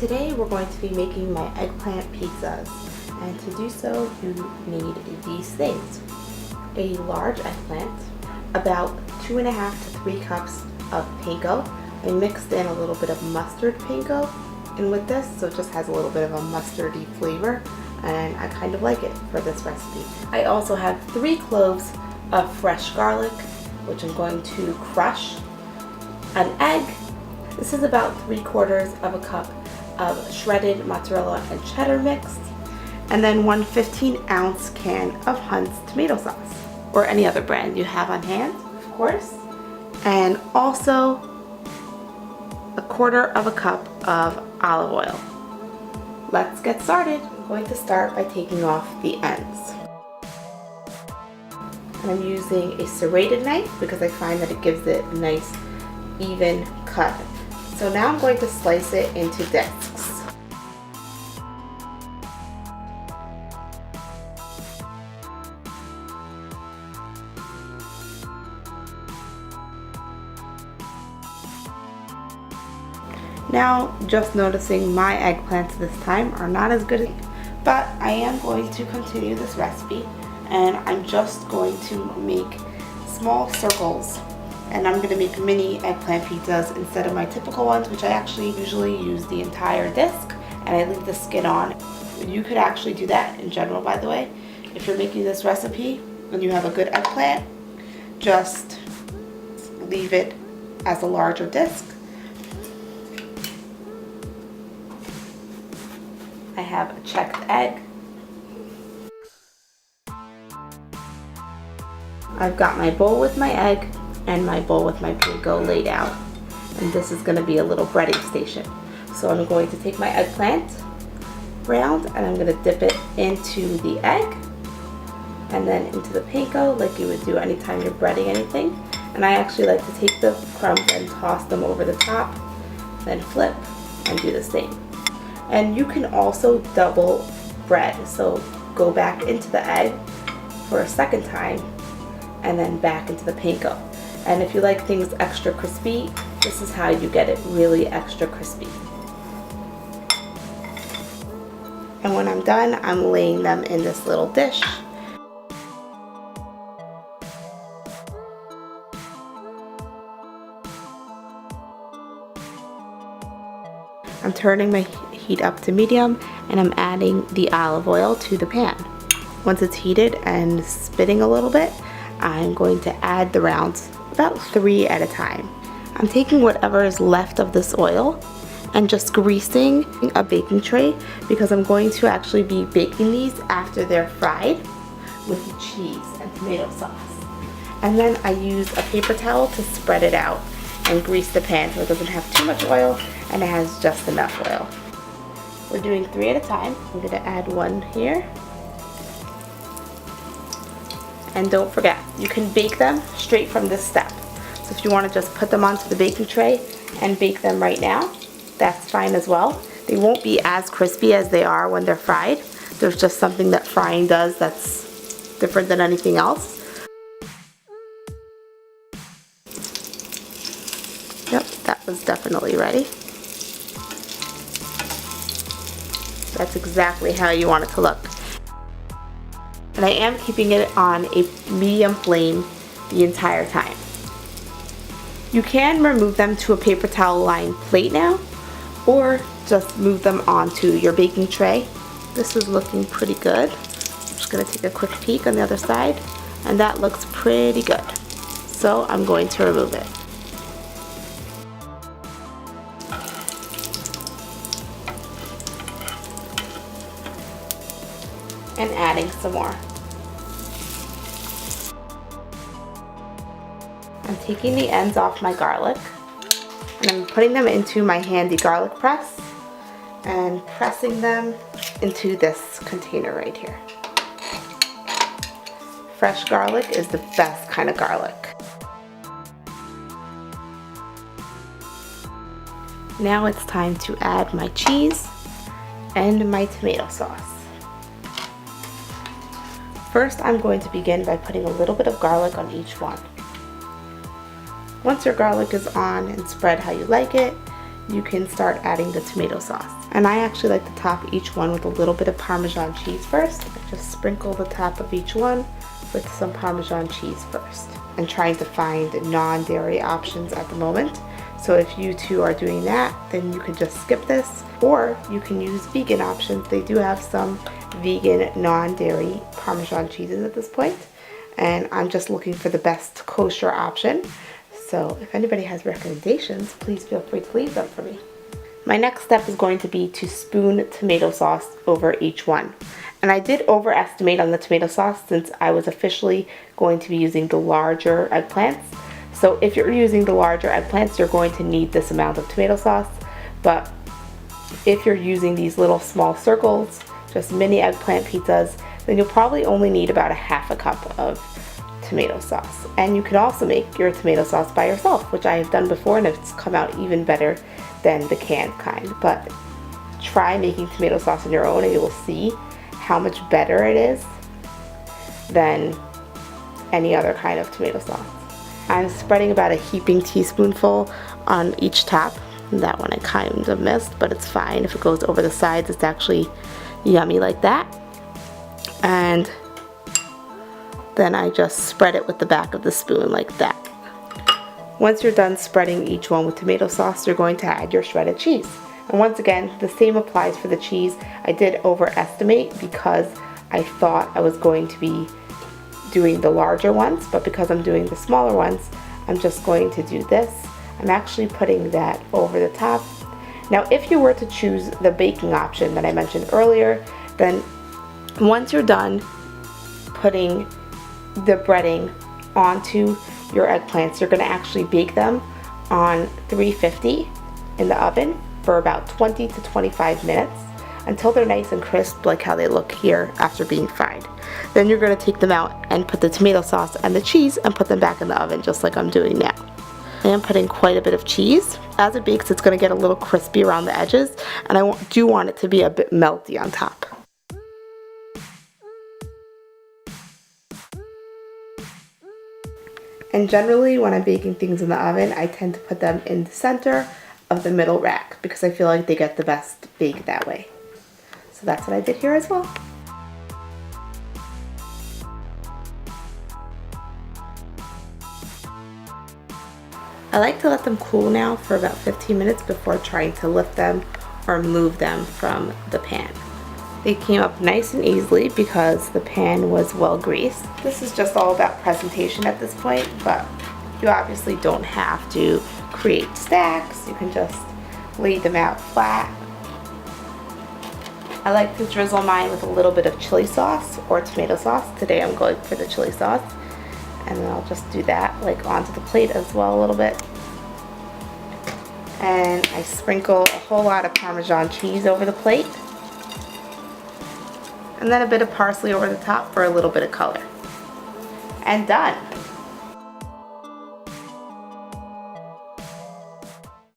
Today we're going to be making my eggplant pizzas, and to do so you need these things. A large eggplant, about 2.5 to 3 cups of panko. I mixed in a little bit of mustard panko in with this, so it just has a little bit of a mustardy flavor, and I kind of like it for this recipe. I also have 3 cloves of fresh garlic, which I'm going to crush. An egg. This is about 3/4 of a cup of shredded mozzarella and cheddar mixed, and then 1 15-ounce can of Hunt's tomato sauce, or any other brand you have on hand, of course, and also 1/4 of a cup of olive oil. Let's get started. I'm going to start by taking off the ends. And I'm using a serrated knife because I find that it gives it a nice even cut. So now I'm going to slice it into discs. Now, just noticing my eggplants this time are not as good, but I am going to continue this recipe, and I'm just going to make small circles, and I'm going to make mini eggplant pizzas instead of my typical ones, which I actually usually use the entire disc and I leave the skin on. You could actually do that in general, by the way. If you're making this recipe and you have a good eggplant, just leave it as a larger disc. I have a checked egg. I've got my bowl with my egg and my bowl with my panko laid out. And this is going to be a little breading station. So I'm going to take my eggplant round and I'm going to dip it into the egg and then into the panko like you would do anytime you're breading anything. And I actually like to take the crumbs and toss them over the top, then flip and do the same. And you can also double bread, so go back into the egg for a second time and then back into the panko. And if you like things extra crispy, this is how you get it really extra crispy. And when I'm done, I'm laying them in this little dish. I'm turning my heat up to medium and I'm adding the olive oil to the pan. Once it's heated and spitting a little bit, I'm going to add the rounds, about 3 at a time. I'm taking whatever is left of this oil and just greasing a baking tray because I'm going to actually be baking these after they're fried with the cheese and tomato sauce. And then I use a paper towel to spread it out and grease the pan so it doesn't have too much oil and it has just enough oil. We're doing 3 at a time. I'm going to add 1 here. And don't forget, you can bake them straight from this step. So if you want to just put them onto the baking tray and bake them right now, that's fine as well. They won't be as crispy as they are when they're fried. There's just something that frying does that's different than anything else. Yep, that was definitely ready. That's exactly how you want it to look. And I am keeping it on a medium flame the entire time. You can remove them to a paper towel lined plate now, or just move them onto your baking tray. This is looking pretty good. I'm just going to take a quick peek on the other side, and that looks pretty good. So I'm going to remove it. And adding some more. I'm taking the ends off my garlic and I'm putting them into my handy garlic press and pressing them into this container right here. Fresh garlic is the best kind of garlic. Now it's time to add my cheese and my tomato sauce. First, I'm going to begin by putting a little bit of garlic on each one. Once your garlic is on and spread how you like it, you can start adding the tomato sauce. And I actually like to top each one with a little bit of Parmesan cheese first. Just sprinkle the top of each one with some Parmesan cheese first. I'm trying to find non-dairy options at the moment. So if you two are doing that, then you can just skip this, or you can use vegan options. They do have some vegan non-dairy Parmesan cheeses at this point, and I'm just looking for the best kosher option. So if anybody has recommendations, please feel free to leave them for me. My next step is going to be to spoon tomato sauce over each one. And I did overestimate on the tomato sauce since I was officially going to be using the larger eggplants. So if you're using the larger eggplants, you're going to need this amount of tomato sauce. But if you're using these little small circles, just mini eggplant pizzas, then you'll probably only need about a half a cup of tomato sauce. And you can also make your tomato sauce by yourself, which I have done before, and it's come out even better than the canned kind. But try making tomato sauce on your own and you will see how much better it is than any other kind of tomato sauce. I'm spreading about a heaping teaspoonful on each top. That one I kind of missed, but it's fine. If it goes over the sides, it's actually yummy like that. And then I just spread it with the back of the spoon like that. Once you're done spreading each one with tomato sauce, you're going to add your shredded cheese. And once again, the same applies for the cheese. I did overestimate because I thought I was going to be doing the larger ones, but because I'm doing the smaller ones, I'm just going to do this. I'm actually putting that over the top. Now, if you were to choose the baking option that I mentioned earlier, then once you're done putting the breading onto your eggplants, you're going to actually bake them on 350 in the oven for about 20 to 25 minutes until they're nice and crisp, like how they look here after being fried. Then you're going to take them out and put the tomato sauce and the cheese and put them back in the oven just like I'm doing now. I am putting quite a bit of cheese. As it bakes, it's going to get a little crispy around the edges, and I do want it to be a bit melty on top. And generally, when I'm baking things in the oven, I tend to put them in the center of the middle rack because I feel like they get the best bake that way. So that's what I did here as well. I like to let them cool now for about 15 minutes before trying to lift them or move them from the pan. They came up nice and easily because the pan was well greased. This is just all about presentation at this point, but you obviously don't have to create stacks. You can just lay them out flat. I like to drizzle mine with a little bit of chili sauce or tomato sauce. Today I'm going for the chili sauce. And then I'll just do that like onto the plate as well a little bit. And I sprinkle a whole lot of Parmesan cheese over the plate. And then a bit of parsley over the top for a little bit of color. And done.